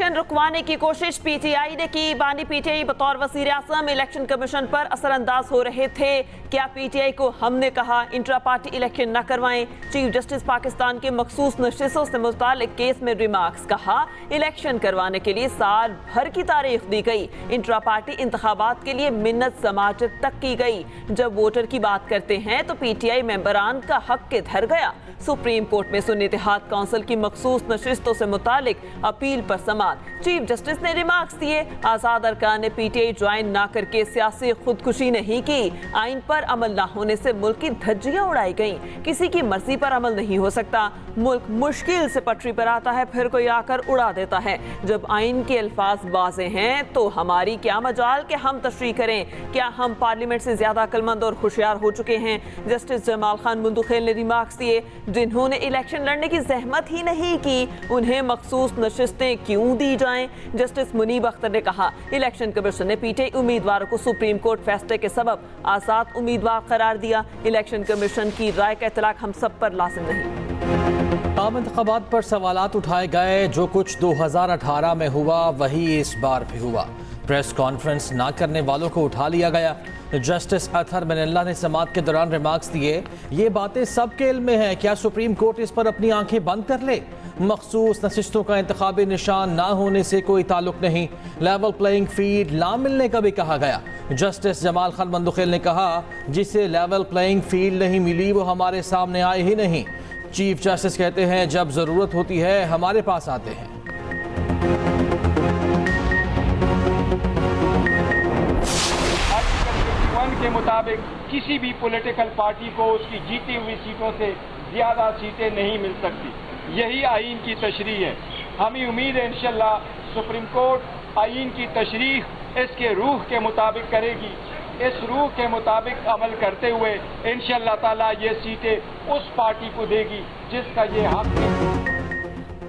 Election रुकवाने की कोशिश पीटीआई ने की। बानी पीटीआई बतौर वज़ीर आज़म इलेक्शन कमीशन पर असरअंदाज हो रहे थे। क्या पीटीआई को हमने कहा इंट्रा पार्टी इलेक्शन न करवाएं? चीफ जस्टिस पाकिस्तान के मखसूस नशिस्तों से मुतालिक केस में रिमार्क्स। कहा इलेक्शन करवाने के लिए साल भर की तारीख दी गई, इंट्रा पार्टी इंतखाबात के लिए मिन्नत समाजत तक की गई। जब वोटर की बात करते हैं तो पीटीआई मेंबरान का हक के धर गया। सुप्रीम कोर्ट में सुन्नी इत्तेहाद काउंसिल की मखसूस नशिस्तों से मुतालिक अपील पर समाअत। चीफ जस्टिस ने रिमार्क्स दिए। आज़ाद अरकान ने पीटीआई ज्वाइन ना करके सियासी खुदकुशी नहीं की। आइन पर अमल ना होने से मुल्क की धज्जियां उड़ाई गईं। किसी की मर्जी पर अमल नहीं हो सकता। मुल्क मुश्किल से पटरी पर आता है, फिर कोई आकर उड़ा देता है। जब आइन के अल्फाज वाज़े हैं तो हमारी क्या मजाल कि हम तशरीह करें? क्या हम पार्लियामेंट से ज्यादा अक्लमंद और होशियार हो चुके हैं? जस्टिस जमाल खान मुंदुखेल ने रिमार्क्स दिए। जिन्होंने इलेक्शन लड़ने की जहमत ही नहीं की, उन्हें मखसूस नशिस्तें क्यों दी जाएं? जस्टिस मुनीब अख्तर ने कहा इलेक्शन कमीशन ने पीटीआई उम्मीदवारों को सुप्रीम कोर्ट फैसले के सबब आजाद उम्मीदवार करार दिया। इलेक्शन कमीशन की राय का इतलाक हम सब पर लाजिम नहीं। आम इंतखाबात पर सवालात उठाए गए। जो कुछ 2018 में हुआ वही इस बार भी हुआ। प्रेस कॉन्फ्रेंस ना करने वालों को उठा लिया गया। जस्टिस अतहर मनल्ला ने समाअत के दौरान रिमार्क्स दिए। ये बातें सबके इल्म में हैं, क्या सुप्रीम कोर्ट इस पर अपनी आंखें बंद कर ले? मखसूस नशिस्तों का इंतखाबी निशान ना होने से कोई ताल्लुक नहीं। लेवल प्लेइंग फील्ड ना मिलने का भी कहा गया। जस्टिस जमाल खान मुंदुखेल ने कहा जिसे लेवल प्लेइंग फील्ड नहीं मिली वो हमारे सामने आए ही नहीं। चीफ जस्टिस कहते हैं जब जरूरत होती है हमारे पास आते हैं। के मुताबिक किसी भी पॉलिटिकल पार्टी को उसकी जीती हुई सीटों से ज्यादा सीटें नहीं मिल सकती। यही आईन की तशरीह है। हमें उम्मीद है इंशाल्लाह सुप्रीम कोर्ट आईन की तशरीह इसके रूह के मुताबिक करेगी। इस रूह के मुताबिक अमल करते हुए इंशाल्लाह ताला ये सीटें उस पार्टी को देगी जिसका ये हक है।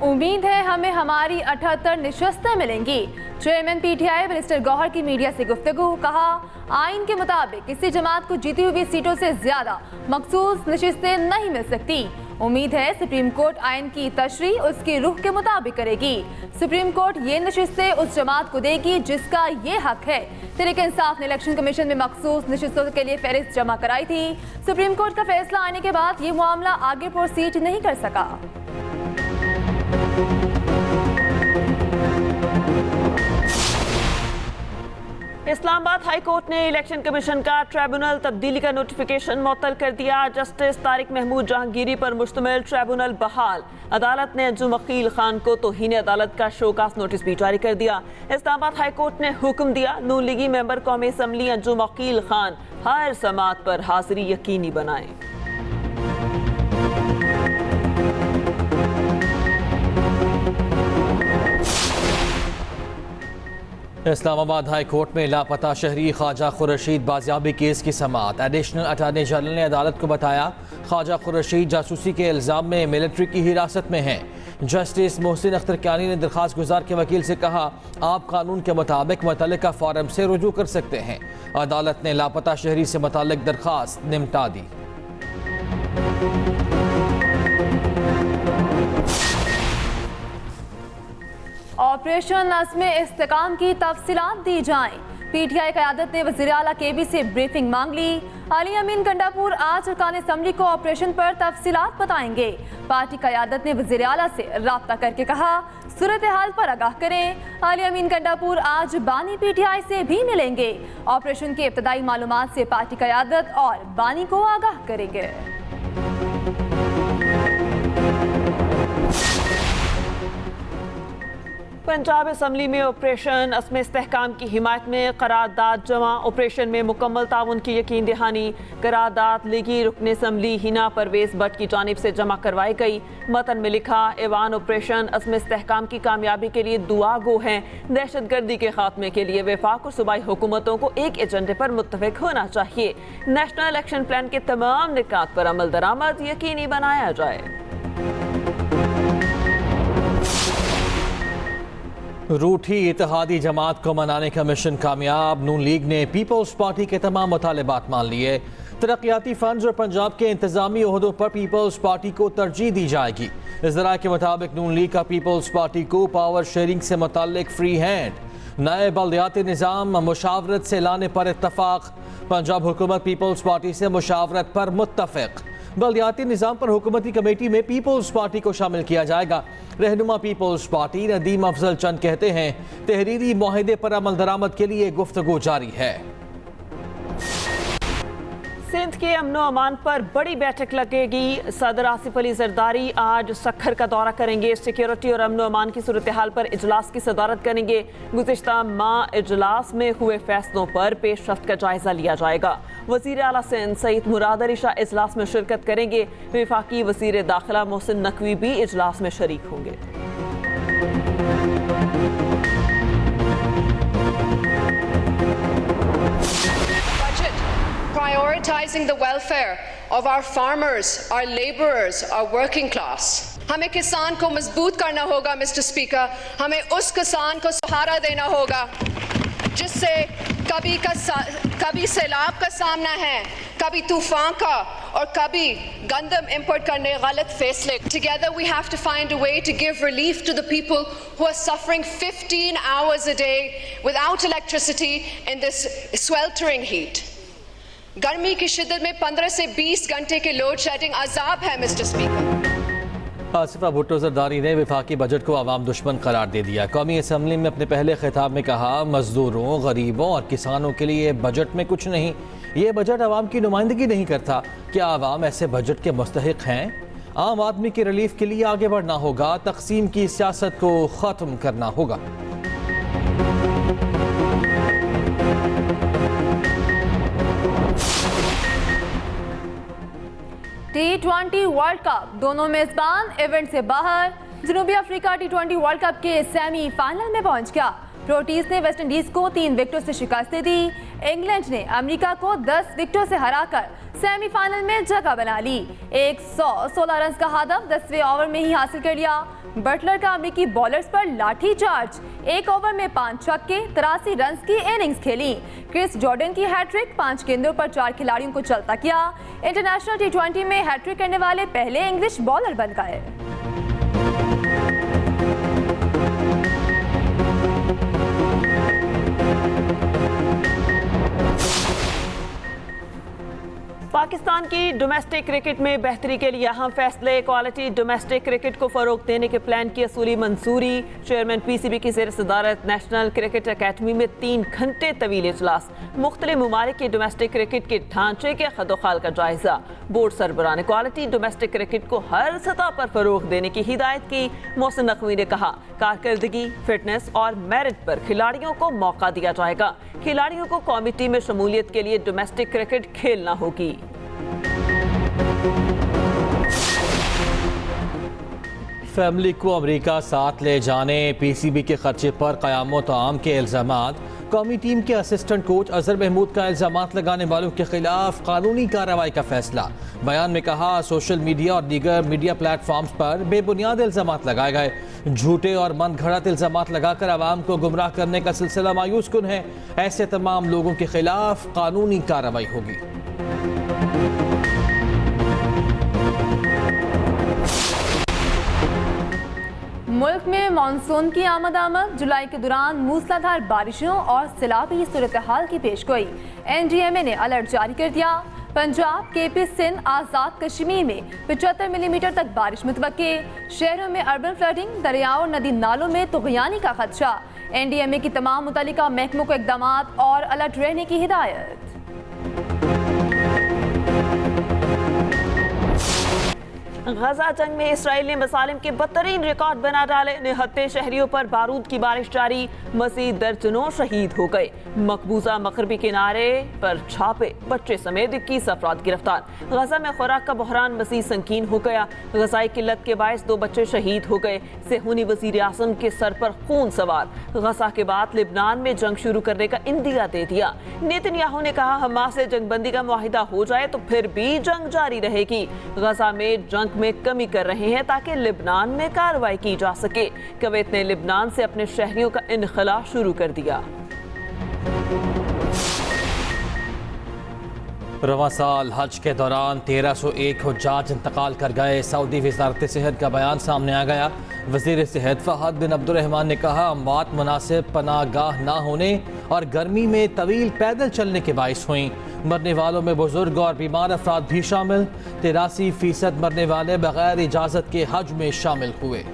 उम्मीद है हमें हमारी 78 नशिस्तें मिलेंगी। चेयरमैन पीटीआई मिनिस्टर गौहर की मीडिया से गुफ्तगू। कहा आइन के मुताबिक किसी जमात को जीती हुई सीटों से ज्यादा मखसूस नशिस्तें नहीं मिल सकती। उम्मीद है सुप्रीम कोर्ट आइन की तशरीह उसकी रूह के मुताबिक करेगी। सुप्रीम कोर्ट ये नशिस्तें उस जमात को देगी जिसका ये हक है। तहरीक इंसाफ ने इलेक्शन कमीशन में मखसूस नशिस्तों के लिए फहरिस्त जमा कराई थी। सुप्रीम कोर्ट का फैसला आने के बाद ये मामला आगे प्रोसीड नहीं कर सका। इस्लामाबाद हाई कोर्ट ने इलेक्शन कमीशन का ट्रिब्यूनल तब्दीली का नोटिफिकेशन मुअत्तल कर दिया। जस्टिस तारिक महमूद जहांगीरी पर मुश्तमिल ट्रिब्यूनल बहाल। अदालत ने अंजुम अकील खान को तौहीन अदालत का शोकास नोटिस भी जारी कर दिया। इस्लामाबाद हाई कोर्ट ने हुक्म दिया नून लीगी मेंबर कौमी असम्बली अंजुम अकील खान हर समाअत पर हाजिरी यकीनी बनाएं। इस्लामाबाद हाई कोर्ट में लापता शहरी ख्वाजा खुर्शीद बाजियाबी केस की समाअत। एडिशनल अटॉर्नी जनरल ने अदालत को बताया ख्वाजा खुर्शीद जासूसी के इल्ज़ाम में मिलिट्री की हिरासत में हैं। जस्टिस मोहसिन अख्तर कियानी ने दरख्वास्त गुजार के वकील से कहा आप कानून के मुताबिक मुतल्लिका फोरम से रुजू कर सकते हैं। अदालत ने लापता शहरी से मुताल्लिक दरख्वास्त निमटा दी। ऑपरेशन नज़्म इस्तेकाम की तफसीलात दी जाएं। पीटीआई क़यादत ने वज़ीर आला केबी से ब्रीफिंग मांग ली। अली अमीन गंडापुर आज अरकान असम्बली को ऑपरेशन पर तफसीलात बताएंगे। पार्टी क़यादत ने वज़ीर आला से राब्ता करके कहा सूरत हाल पर आगाह करें। अली अमीन गंडापुर आज बानी पीटीआई से भी मिलेंगे। ऑपरेशन की इब्तदाई मालूमात से पार्टी क़यादत और बानी को आगाह करेंगे। पंजाब असम्बली में ऑपरेशन अस्म इस्तेहकाम की हिमायत में करारदाद जमा। ऑपरेशन में मुकम्मल ताउन की यकीन दहानी। करारदाद लीगी रुकन असम्बली हिना परवेज भट्ट की जानिब से जमा करवाई गई। मतन में लिखा ऐवान ऑपरेशन अस्म इस्तेहकाम की कामयाबी के लिए दुआ गो है। दहशत गर्दी के खात्मे के लिए वफाक और सूबाई हुकूमतों को एक एजेंडे पर मुत्तफिक होना चाहिए। नेशनल एक्शन प्लान के तमाम निकात पर अमल दरामद यकीनी बनाया जाए। रूठी इत्तेहादी जमात को मनाने का मिशन कामयाब। नून लीग ने पीपल्स पार्टी के तमाम मुतालिबात मान लिए। तरक्याती फंड और पंजाब के इंतजामी ओहदों पर पीपल्स पार्टी को तरजीह दी जाएगी। इस जराये के मुताबिक नून लीग का पीपल्स पार्टी को पावर शेयरिंग से मुताल्लिक फ्री हैंड, नए बल्दियाती निज़ाम मुशावरत से लाने पर इत्तफाक। पंजाब हुकूमत पीपल्स पार्टी से मुशावरत पर मुत्तफिक। बल्दियाती निज़ाम पर हुकूमती कमेटी में पीपल्स पार्टी को शामिल किया जाएगा। रहनुमा पीपल्स पार्टी नदीम अफजल चंद कहते हैं तहरीरी मुआहिदे पर अमल दरामद के लिए गुफ्तगू जारी है। सिंध के अमनो अमान पर बड़ी बैठक लगेगी। सदर आसिफ अली जरदारी आज सखर का दौरा करेंगे। सिक्योरिटी और अमनो अमान की सूरत हाल पर इजलास की सदारत करेंगे। गुज़िश्ता माह इजलास में हुए फैसलों पर पेशरफ्त का जायजा लिया जाएगा। वज़ीर आला सिंध सईद मुराद अली शाह इजलास में शिरकत करेंगे। वफाकी वज़ीर दाखिला मोहसिन नकवी भी इजलास में शरीक होंगे। Prioritizing the welfare of our farmers, our laborers, our working class. हमें किसान को मजबूत करना होगा मिस्टर स्पीकर। हमें उस किसान को सहारा देना होगा जिससे कभी सैलाब का सामना है, कभी तूफान का और कभी गंदम इंपोर्ट करने गलत फैसले। Together we have to find a way to give relief to the people who are suffering 15 hours a day without electricity in this sweltering heat. गर्मी की शिद्दत में 15 से 20 घंटे के लोड शेडिंग अजाब है मिस्टर स्पीकर। आसिफा भुट्टो जरदारी ने वफाकी बजट को आवाम दुश्मन करार दे दिया। कौमी असम्बली में अपने पहले खिताब में कहा मजदूरों, गरीबों और किसानों के लिए बजट में कुछ नहीं। ये बजट आवाम की नुमाइंदगी नहीं करता। क्या आवाम ऐसे बजट के मुस्तहिक हैं? आम आदमी की रिलीफ के लिए आगे बढ़ना होगा। तकसीम की सियासत को ख़त्म करना होगा। T20 वर्ल्ड कप दोनों मेजबान इवेंट से बाहर। जनूबी अफ्रीका T20 वर्ल्ड कप के सेमीफाइनल में पहुंच गया। प्रोटीज ने वेस्ट इंडीज को 3 विकेटों से शिकस्त दे दी। इंग्लैंड ने अमेरिका को 10 विकेटों से हराकर सेमीफाइनल में जगह बना ली। 116 रन का हदफ 10वें ओवर में ही हासिल कर लिया। बटलर का अमेरिकी बॉलर्स पर लाठी चार्ज। 1 ओवर में 5 छक्के 83 रन की इनिंग्स खेली। क्रिस जॉर्डन की हैट्रिक 5 गेंदों पर 4 खिलाड़ियों को चलता किया। इंटरनेशनल T20 में हैट्रिक करने वाले पहले इंग्लिश बॉलर बन गए। पाकिस्तान की डोमेस्टिक क्रिकेट में बेहतरी के लिए अहम फैसले। क्वालिटी डोमेस्टिक क्रिकेट को फरोग देने के प्लान की असूली मंजूरी। चेयरमैन PCB की ज़ेर सदारत नेशनल क्रिकेट अकेडमी में 3 घंटे तवील इजलास। मुख्तलिफ ममालिक के डोमेस्टिक क्रिकेट के ढांचे के खदोखाल का जायजा। बोर्ड सरबराह ने क्वालिटी डोमेस्टिक क्रिकेट को हर सतह पर फरोग देने की हिदायत की। मोहसिन नकवी ने कहा कारकर्दगी, फिटनेस और मेरिट पर खिलाड़ियों को मौका दिया जाएगा। खिलाड़ियों को कौमी टीम में शमूलियत के लिए डोमेस्टिक क्रिकेट खेलना होगी। फैमिली को अमेरिका साथ ले जाने, PCB के खर्चे पर क़यामत आम के इल्ज़ामात। कौमी टीम के असिस्टेंट कोच अजहर महमूद का इल्ज़ामात लगाने वालों के खिलाफ कानूनी कार्रवाई का फैसला। बयान में कहा सोशल मीडिया और दीगर मीडिया प्लेटफॉर्म्स पर बेबुनियाद इल्ज़ामात लगाए गए। झूठे और मन घड़त इल्ज़ामात लगाकर आवाम को गुमराह करने का सिलसिला मायूस कुन है। ऐसे तमाम लोगों के खिलाफ कानूनी कार्रवाई होगी। मुल्क में मानसून की आमद जुलाई के दौरान मूसलाधार बारिशों और सैलाबी सूरत हाल की पेशगोई। NDMA ने अलर्ट जारी कर दिया। पंजाब, KP, सिंध, आज़ाद कश्मीर में 75 मिलीमीटर तक बारिश मुतवक्के। शहरों में अर्बन फ्लडिंग, दरियाओं और नदी नालों में तुग़यानी का खदशा। NDMA की तमाम मुतल्लिका महकमों को इक़दामात और अलर्ट रहने की हिदायत। गजा जंग में इसराइल ने मसालिम के बदतरीन रिकॉर्ड बना डाले। निहत्ते शहरियों पर बारूद की बारिश जारी। मज़ीद दर्जनों शहीद हो गए। मकबूजा मगरबी किनारे पर छापे, बच्चे समेत 21 अफराद गिरफ्तार। गजा में खुराक का बहरान मज़ीद संगीन हो गया। गजाई किल्लत के बायस 2 बच्चे शहीद हो गए। सेहूनी वज़ीर आज़म के सर पर खून सवार। गजा के बाद लिबनान में जंग शुरू करने का इंदिया दे दिया। नेतन्याहू ने कहा हमास से जंगबंदी का मुआहिदा हो जाए तो फिर भी जंग जारी रहेगी। गजा में जंग में कमी कर रहे हैं ताकि लिबनान में कार्रवाई की जा सके। कुवैत ने लिबनान से अपने शहरियों का इनखला शुरू कर दिया। रवां साल हज के दौरान 1301 हुज्जाज इंतकाल कर गए। सऊदी वजारत सेहत का बयान सामने आ गया। वजीर सेहत फहद बिन अब्दुर्रहमान ने कहा, अमवात मुनासिब पनाहगाह ना होने और गर्मी में तवील पैदल चलने के बाइस हुई। मरने वालों में बुजुर्ग और बीमार अफराद भी शामिल। 83% मरने वाले बगैर इजाज़त के हज में शामिल हुए।